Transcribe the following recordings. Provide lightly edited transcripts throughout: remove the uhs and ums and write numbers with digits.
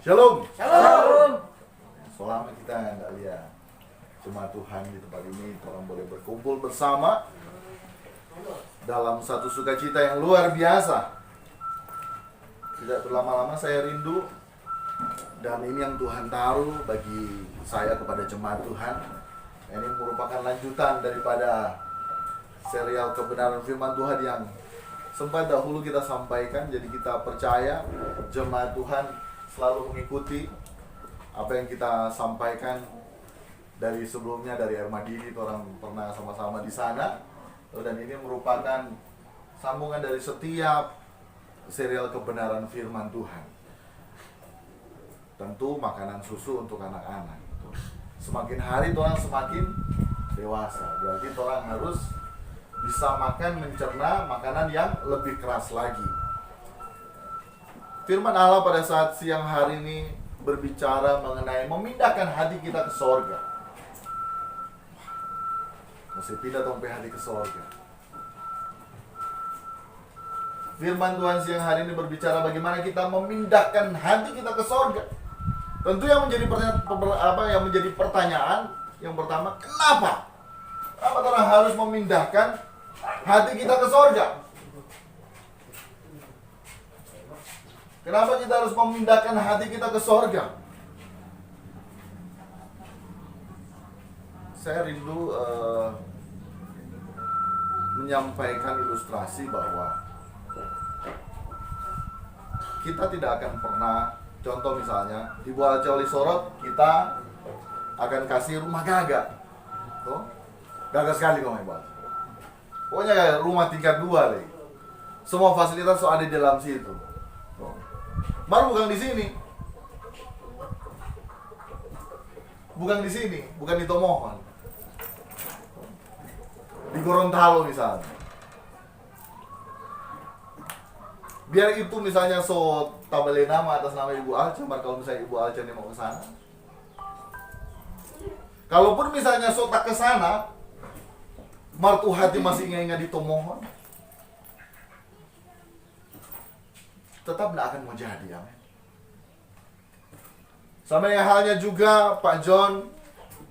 Shalom. Shalom. Selama kita nggak lihat cuma Tuhan di tempat ini, orang boleh berkumpul bersama dalam satu sukacita yang luar biasa. Tidak berlama-lama saya rindu, dan ini yang Tuhan taruh bagi saya kepada jemaat Tuhan. Ini merupakan lanjutan daripada serial kebenaran firman Tuhan yang sempat dahulu kita sampaikan. Jadi kita percaya jemaat Tuhan selalu mengikuti apa yang kita sampaikan dari sebelumnya, dari Armadidi, orang pernah sama-sama di sana. Dan ini merupakan sambungan dari setiap serial kebenaran firman Tuhan. Tentu makanan susu untuk anak-anak. Semakin hari orang semakin dewasa, berarti orang harus bisa makan, mencerna makanan yang lebih keras lagi. Firman Allah pada saat siang hari ini berbicara mengenai memindahkan hati kita ke sorga. Mesti pindah dong hati ke sorga. Firman Tuhan siang hari ini berbicara bagaimana kita memindahkan hati kita ke sorga. Tentu yang menjadi pertanyaan yang pertama, kenapa? Kenapa orang harus memindahkan hati kita ke sorga? Kenapa kita harus memindahkan hati kita ke sorga? Saya rindu menyampaikan ilustrasi bahwa kita tidak akan pernah, contoh misalnya di Buah Coli Sorot kita akan kasih rumah gagah. Tuh, gagah sekali kamu Ibu. Pokoknya kayak rumah tingkat 2 deh. Semua fasilitas ada di dalam situ. Tuh. Baru bukan di sini. Bukan di sini, bukan di Tomohon. Di Gorontalo misalnya. Biar itu misalnya tabelin nama atas nama Ibu Alca, kalau misalnya Ibu Alca ini mau ke sana. Kalaupun misalnya tak ke sana, martu hati masih ingat di Tomohon, tetap tidak akan mau jadi, amin. Sama yang halnya juga Pak John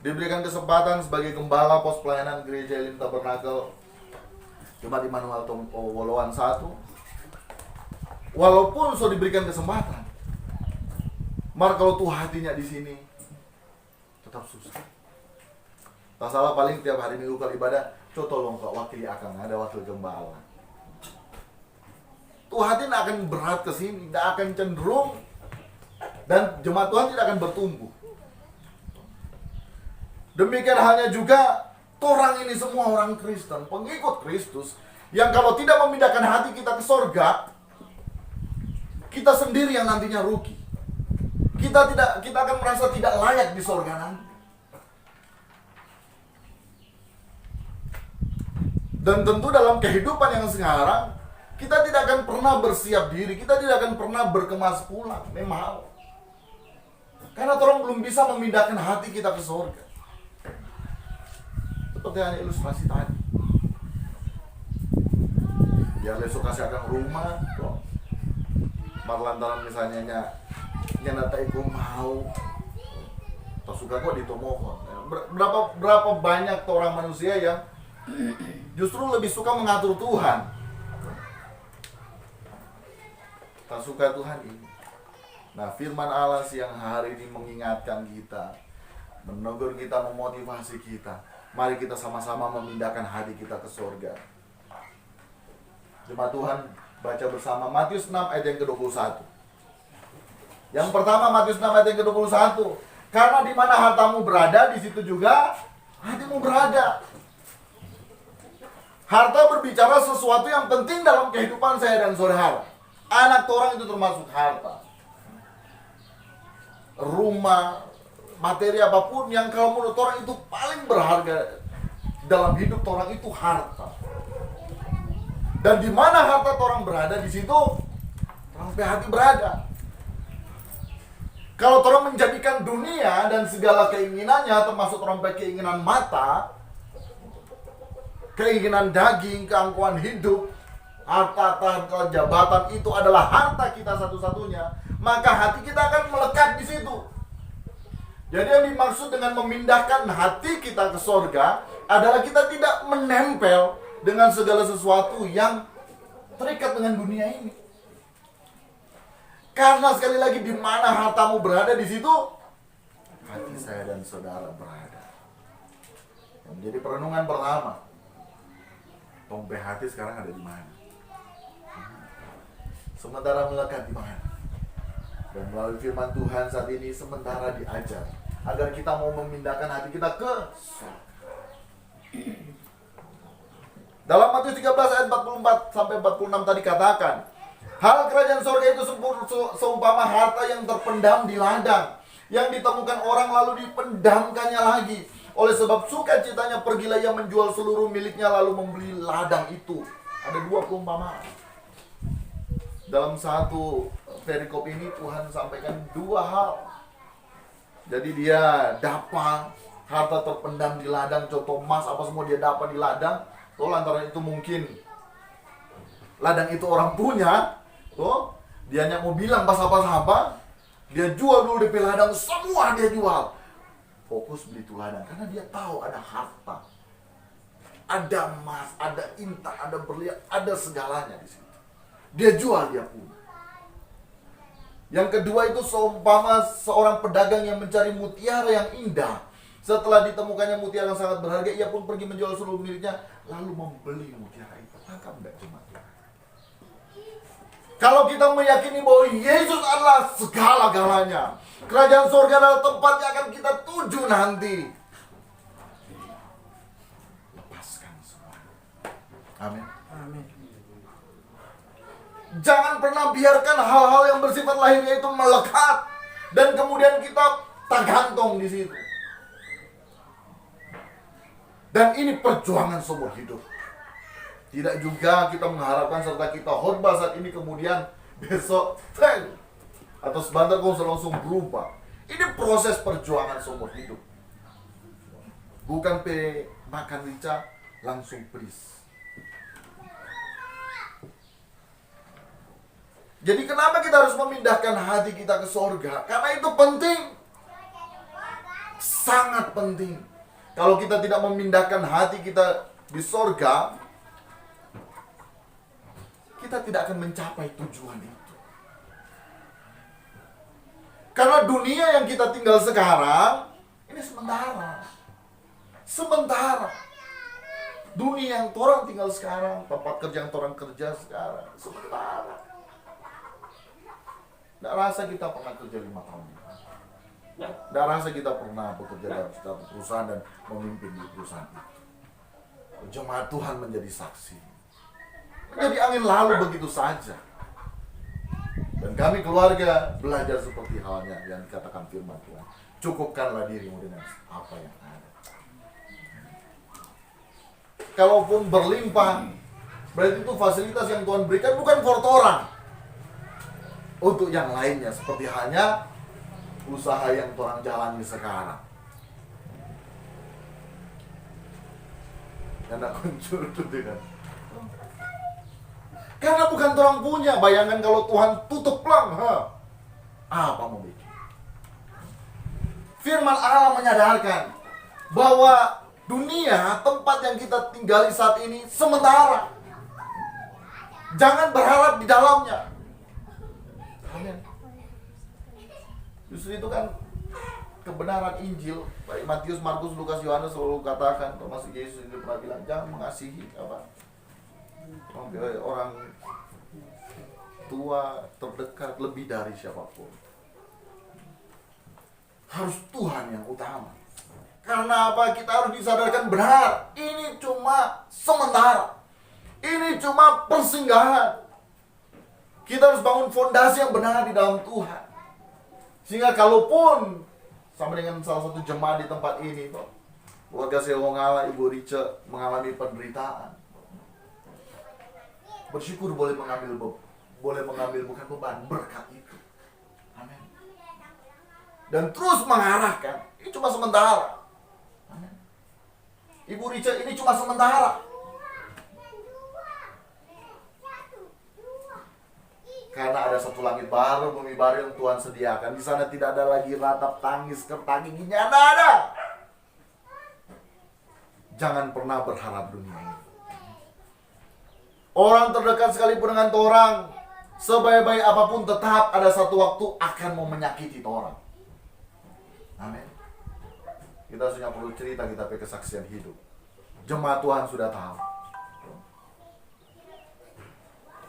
diberikan kesempatan sebagai gembala pos pelayanan gereja Elim Tabernakel Jemaat Immanuel Woloan 1. Walaupun diberikan kesempatan, kalau tuh hatinya di sini tetap susah. Tak salah paling tiap hari minggu kali ibadah, tolong Kak wakili akang, ada wakil gembala. Tuh hati tidak akan berat ke sini, tidak akan cenderung, dan jemaat Tuhan tidak akan bertumbuh. Demikian halnya juga orang ini semua orang Kristen, pengikut Kristus, yang kalau tidak memindahkan hati kita ke sorga, kita sendiri yang nantinya rugi. Kita akan merasa tidak layak di sorga nanti. Dan tentu dalam kehidupan yang sekarang, kita tidak akan pernah bersiap diri, kita tidak akan pernah berkemas pulang, memang. Karena orang belum bisa memindahkan hati kita ke surga. Seperti yang ilustrasi tadi. Biar besok kasih akan rumah, kok. Marlantaran misalnya nyata aku mau, tak suka kok ditomohon. Berapa banyak orang manusia yang justru lebih suka mengatur Tuhan. Tak suka Tuhan ini. Nah, firman Allah siang hari ini mengingatkan kita, menegur kita, memotivasi kita. Mari kita sama-sama memindahkan hati kita ke surga. Jemaat Tuhan, baca bersama Matius 6 ayat yang ke-21. Yang pertama Matius 6 ayat yang ke-21. Karena di mana hartamu berada, di situ juga hatimu berada. Harta berbicara sesuatu yang penting dalam kehidupan saya dan saudara. Anak orang itu termasuk harta. Rumah, materi apapun yang kalau menurut orang itu paling berharga dalam hidup orang itu harta. Dan di mana harta orang berada, di situ orang hati berada. Kalau orang menjadikan dunia dan segala keinginannya, termasuk orang keinginan mata, keinginan daging, keangkuhan hidup, harta, jabatan itu adalah harta kita satu-satunya, maka hati kita akan melekat di situ. Jadi yang dimaksud dengan memindahkan hati kita ke sorga adalah kita tidak menempel dengan segala sesuatu yang terikat dengan dunia ini. Karena sekali lagi, di mana hartamu berada, di situ hati saya dan saudara berada. Yang menjadi perenungan pertama, dompet hati sekarang ada di mana? Sementara melekat di mana? Dan melalui firman Tuhan saat ini sementara diajar agar kita mau memindahkan hati kita ke surga. Dalam Matius 13 ayat 44 sampai 46 tadi katakan, hal kerajaan surga itu seumpama harta yang terpendam di ladang, yang ditemukan orang lalu dipendamkannya lagi. Oleh sebab sukacitanya pergilah ia menjual seluruh miliknya lalu membeli ladang itu. Ada dua perumpamaan. Dalam satu perikop ini Tuhan sampaikan dua hal. Jadi dia dapat harta terpendam di ladang, contoh emas apa semua dia dapat di ladang. Tuh lantaran itu mungkin ladang itu orang punya. Tuh dia hanya mau bilang pas apa-apa, dia jual dulu DP ladang, semua dia jual. Fokus beli itu ladang karena dia tahu ada harta, ada emas, ada intan, ada berlian, ada segalanya di situ. Dia jual, dia punya. Yang kedua itu seumpama seorang pedagang yang mencari mutiara yang indah. Setelah ditemukannya mutiara yang sangat berharga, ia pun pergi menjual seluruh miliknya lalu membeli mutiara itu. Tangkap enggak cuma? Kalau kita meyakini bahwa Yesus adalah segala-galanya, kerajaan surga adalah tempat yang akan kita tuju nanti, lepaskan semua. Amin. Amin. Jangan pernah biarkan hal-hal yang bersifat lahirnya itu melekat dan kemudian kita tak gantung di situ. Dan ini perjuangan seumur hidup. Tidak juga kita mengharapkan serta kita khotbah saat ini kemudian besok atau sebentar kau langsung berubah. Ini proses perjuangan seumur hidup. Bukan makan rica langsung please. Jadi kenapa kita harus memindahkan hati kita ke sorga? Karena itu penting. Sangat penting. Kalau kita tidak memindahkan hati kita di sorga, kita tidak akan mencapai tujuan itu. Karena dunia yang kita tinggal sekarang, ini sementara. Sementara. Dunia yang orang tinggal sekarang, tempat kerja yang orang kerja sekarang, sementara. Tidak rasa kita pernah kerja 5 tahun. Tidak rasa kita pernah bekerja dalam satu perusahaan dan memimpin di perusahaan itu. Jemaat Tuhan menjadi saksi. Menjadi angin lalu begitu saja. Dan kami keluarga belajar seperti halnya yang dikatakan firman Tuhan. Cukupkanlah dirimu dengan apa yang ada. Kalaupun berlimpah, berarti itu fasilitas yang Tuhan berikan bukan for orang. Untuk yang lainnya, seperti halnya usaha yang orang jalani sekarang. Karena kuncur itu dengan karena bukan orang punya. Bayangkan kalau Tuhan tutup pelang, apa mau bikin? Firman Allah menyadarkan bahwa dunia, tempat yang kita tinggali saat ini sementara. Jangan berharap di dalamnya. Amin. Justru itu kan kebenaran Injil. Baik Matius, Markus, Lukas, Yohanes selalu katakan, termasuk Yesus itu pernah bilang, jangan mengasihi orang tua terdekat lebih dari siapapun. Harus Tuhan yang utama. Karena apa? Kita harus disadarkan benar, ini cuma sementara. Ini cuma persinggahan. Kita harus bangun fondasi yang benar di dalam Tuhan. Sehingga kalaupun sama dengan salah satu jemaat di tempat ini, keluarga Sewongala, Ibu Rice mengalami penderitaan, bersyukur boleh mengambil bukan beban, berkat itu. Amin. Dan terus mengarahkan, ini cuma sementara. Amin. Ibu Rice ini cuma sementara. Karena ada satu langit baru, bumi baru yang Tuhan sediakan. Di sana tidak ada lagi ratap tangis, kerta giginya ada. Jangan pernah berharap dunia ini. Orang terdekat sekalipun dengan orang, sebaik-baik apapun tetap ada satu waktu akan mau menyakiti orang. Amin. Kita sudah perlu cerita, kita pakai kesaksian hidup. Jemaat Tuhan sudah tahu.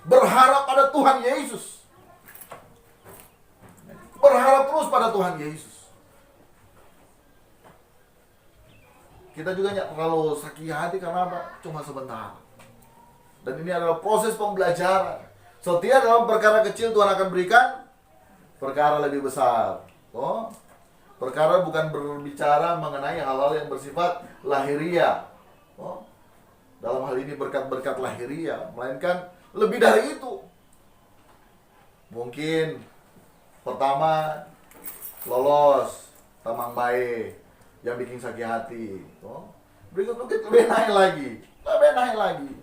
Berharap pada Tuhan Yesus. Berharap terus pada Tuhan Yesus. Kita juga tidak terlalu sakit hati karena apa? Cuma sebentar. Dan ini adalah proses pembelajaran. Setiap dalam perkara kecil Tuhan akan berikan perkara lebih besar. Oh, perkara bukan berbicara mengenai hal-hal yang bersifat lahiriah. Oh, dalam hal ini berkat-berkat lahiriah, melainkan lebih dari itu. Mungkin pertama lolos tamang baik yang bikin sakit hati. Oh, berikut-berikut lebih naik lagi.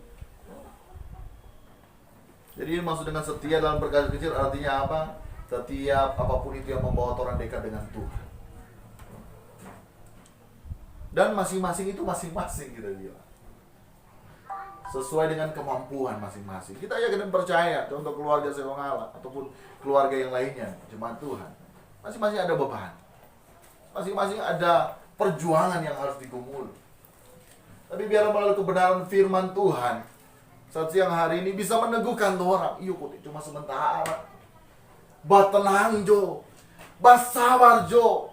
Jadi maksud dengan setia dalam perkara kecil artinya apa? Setiap apapun itu yang membawa orang dekat dengan Tuhan. Dan masing-masing itu masing-masing kita bilang. Sesuai dengan kemampuan masing-masing. Kita yakin dan percaya, contoh keluarga Sewangala ataupun keluarga yang lainnya, jemaat Tuhan. Masing-masing ada beban. Masing-masing ada perjuangan yang harus digumul. Tapi biar melalui kebenaran firman Tuhan, saat siang hari ini bisa meneguhkan orang. Iya kok cuma sementara. Tenang Jo. Sabar Jo.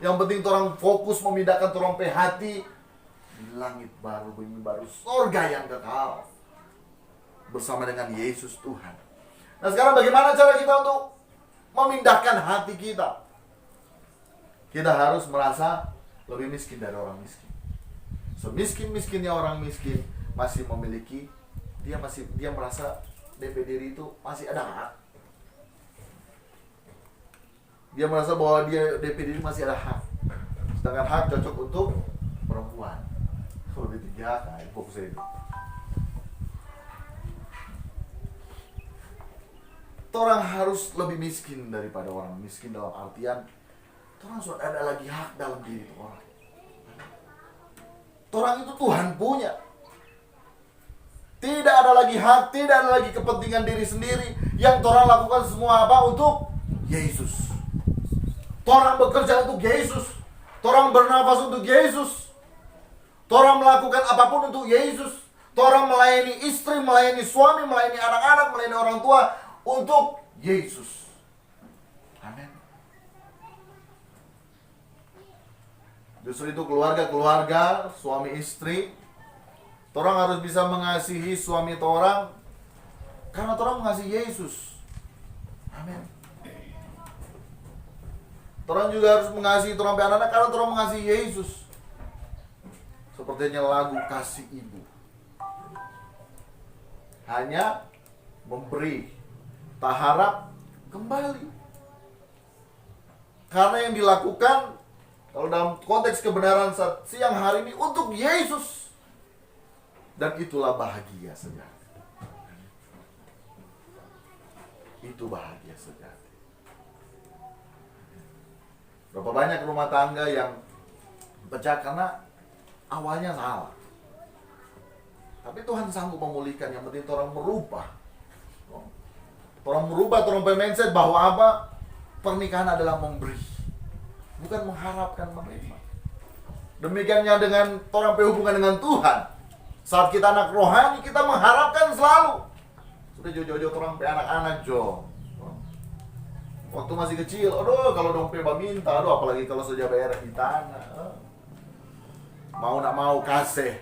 Yang penting orang fokus memindahkan orang pe hati di langit baru, bumi baru, surga yang kekal bersama dengan Yesus Tuhan. Nah sekarang bagaimana cara kita untuk memindahkan hati kita? Kita harus merasa lebih miskin dari orang miskin. Semiskin-miskinnya orang miskin masih memiliki, dia merasa DP diri itu masih ada hak. Dia merasa bahwa dia DP diri masih ada hak. Sedangkan hak cocok untuk perempuan. Lebih tinggi hak, nah fokusnya itu. Orang harus lebih miskin daripada orang miskin dalam artian orang sudah ada lagi hak dalam diri orang. Orang itu Tuhan punya. Tidak ada lagi hak, tidak ada lagi kepentingan diri sendiri. Yang orang lakukan semua apa? Untuk Yesus. Orang bekerja untuk Yesus. Orang bernafas untuk Yesus. Orang melakukan apapun untuk Yesus. Orang melayani istri, melayani suami, melayani anak-anak, melayani orang tua untuk Yesus. Amin. Justru itu keluarga-keluarga, suami istri, orang harus bisa mengasihi suami orang karena orang mengasihi Yesus. Amin. Orang juga harus mengasihi orang anak-anak karena orang mengasihi Yesus. Sepertinya lagu Kasih Ibu. Hanya memberi, tak harap kembali. Karena yang dilakukan kalau dalam konteks kebenaran saat siang hari ini untuk Yesus. Dan itulah bahagia sejati. Itu bahagia sejati. Berapa banyak rumah tangga yang pecah karena awalnya salah. Tapi Tuhan sanggup memulihkan. Yang penting orang merubah. Orang merubah, orang mindset bahwa apa? Pernikahan adalah memberi. Bukan mengharapkan menerima. Demikiannya dengan orang berhubungan dengan Tuhan. Saat kita anak rohani, kita mengharapkan selalu. Sudah jauh-jauh orang pe anak-anak jo. Waktu masih kecil, aduh kalau dong pe minta, aduh apalagi kalau sudah bayar di tanah. Mau nak mau kasih.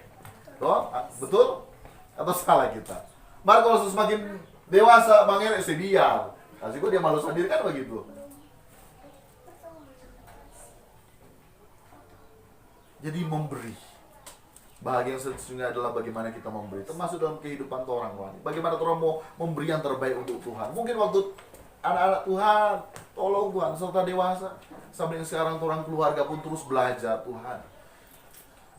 Toh, betul? Atau salah kita? Maka kalau semakin dewasa, Bang Erik biar. Kasih gue dia malu sendiri kan begitu. Jadi memberi. Bahagia yang sesungguhnya adalah bagaimana kita memberi. Termasuk dalam kehidupan orang lain. Bagaimana orang mau memberi yang terbaik untuk Tuhan. Mungkin waktu anak-anak Tuhan, tolong Tuhan, serta dewasa. Sampai sekarang orang keluarga pun terus belajar Tuhan.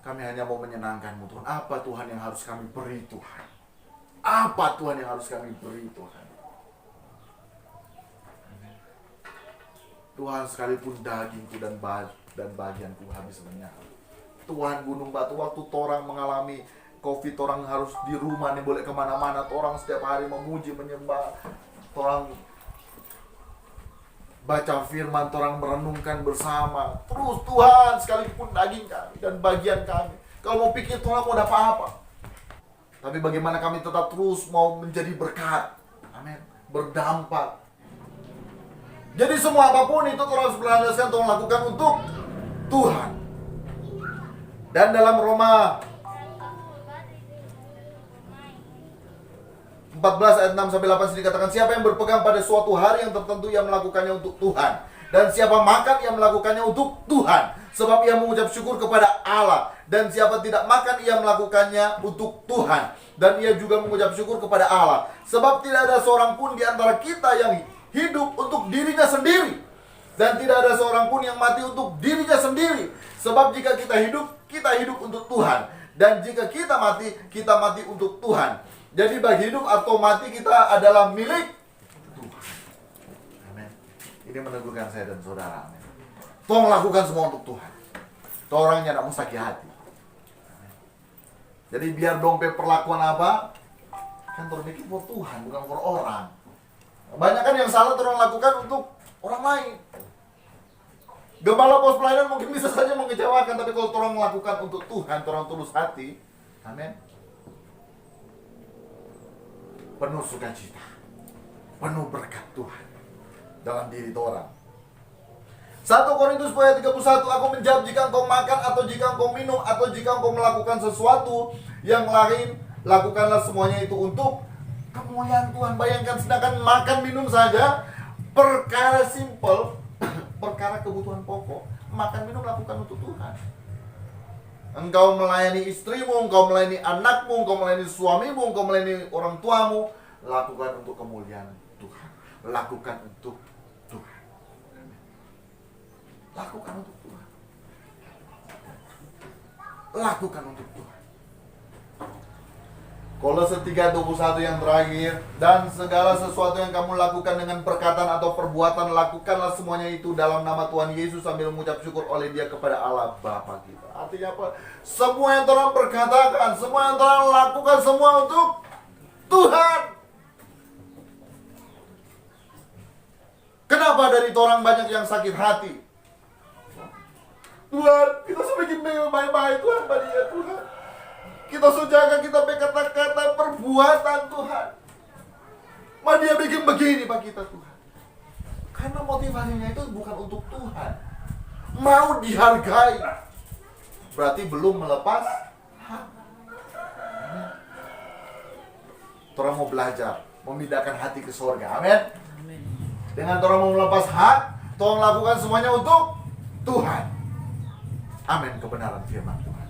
Kami hanya mau menyenangkan-Mu Tuhan. Apa Tuhan yang harus kami beri Tuhan? Apa Tuhan yang harus kami beri Tuhan? Tuhan, sekalipun dagingku dan bagianku habis menyala. Tuhan, gunung batu, waktu torang mengalami COVID, orang harus di rumah nih, boleh kemana-mana. Orang setiap hari memuji, menyembah. Orang baca firman, orang merenungkan bersama. Terus Tuhan, sekalipun daging kami dan bagian kami. Kalau mau pikir Tuhan mau dapat apa? Tapi bagaimana kami tetap terus mau menjadi berkat. Amin. Berdampak. Jadi semua apapun itu Tuhan sebenarnya Tuhan lakukan untuk Tuhan. Dan dalam Roma 14 ayat 6 sampai 8 dikatakan, siapa yang berpegang pada suatu hari yang tertentu ia melakukannya untuk Tuhan. Dan siapa makan ia melakukannya untuk Tuhan, sebab ia mengucap syukur kepada Allah. Dan siapa tidak makan ia melakukannya untuk Tuhan, dan ia juga mengucap syukur kepada Allah. Sebab tidak ada seorang pun di antara kita yang hidup untuk dirinya sendiri, dan tidak ada seorang pun yang mati untuk dirinya sendiri. Sebab jika kita hidup untuk Tuhan. Dan jika kita mati untuk Tuhan. Jadi baik hidup atau mati kita adalah milik Tuhan. Amin. Ini meneguhkan saya dan saudara. Amin. Tolong lakukan semua untuk Tuhan. Orangnya tidak mau sakit hati. Amin. Jadi biar dompet perlakuan apa, kan terbikin buat Tuhan, bukan buat orang. Banyak kan yang salah orang lakukan untuk orang lain. Gembala pos pelayanan mungkin bisa saja mengecewakan, tapi kalau orang melakukan untuk Tuhan, orang tulus hati, amin, penuh sukacita, penuh berkat Tuhan dalam diri orang. 1 Korintus 10:31, aku menjawab, jika engkau makan atau jika engkau minum atau jika engkau melakukan sesuatu yang lain, lakukanlah semuanya itu untuk kemuliaan Tuhan. Bayangkan, sedangkan makan minum saja perkara simple, perkara kebutuhan pokok, makan minum lakukan untuk Tuhan. Engkau melayani istrimu, engkau melayani anakmu, engkau melayani suamimu, engkau melayani orang tuamu, lakukan untuk kemuliaan Tuhan. Lakukan untuk Tuhan. Lakukan untuk Tuhan. Lakukan untuk Tuhan. Kolose 3:21 yang terakhir, dan segala sesuatu yang kamu lakukan dengan perkataan atau perbuatan, lakukanlah semuanya itu dalam nama Tuhan Yesus sambil mengucap syukur oleh Dia kepada Allah Bapa kita. Artinya apa? Semua yang orang perkatakan, semua yang orang lakukan, semua untuk Tuhan. Kenapa dari orang banyak yang sakit hati? Tuhan, kita semakin baik-baik Tuhan pada Dia Tuhan. Kita sujaga, kita berkata-kata perbuatan Tuhan. Ma dia bikin begini Pak kita Tuhan. Karena motivasinya itu bukan untuk Tuhan. Mau dihargai. Berarti belum melepas hak. Orang mau belajar, memindahkan hati ke surga. Amin. Dengan orang mau melepas hak, tolong lakukan semuanya untuk Tuhan. Amin. Kebenaran firman Tuhan.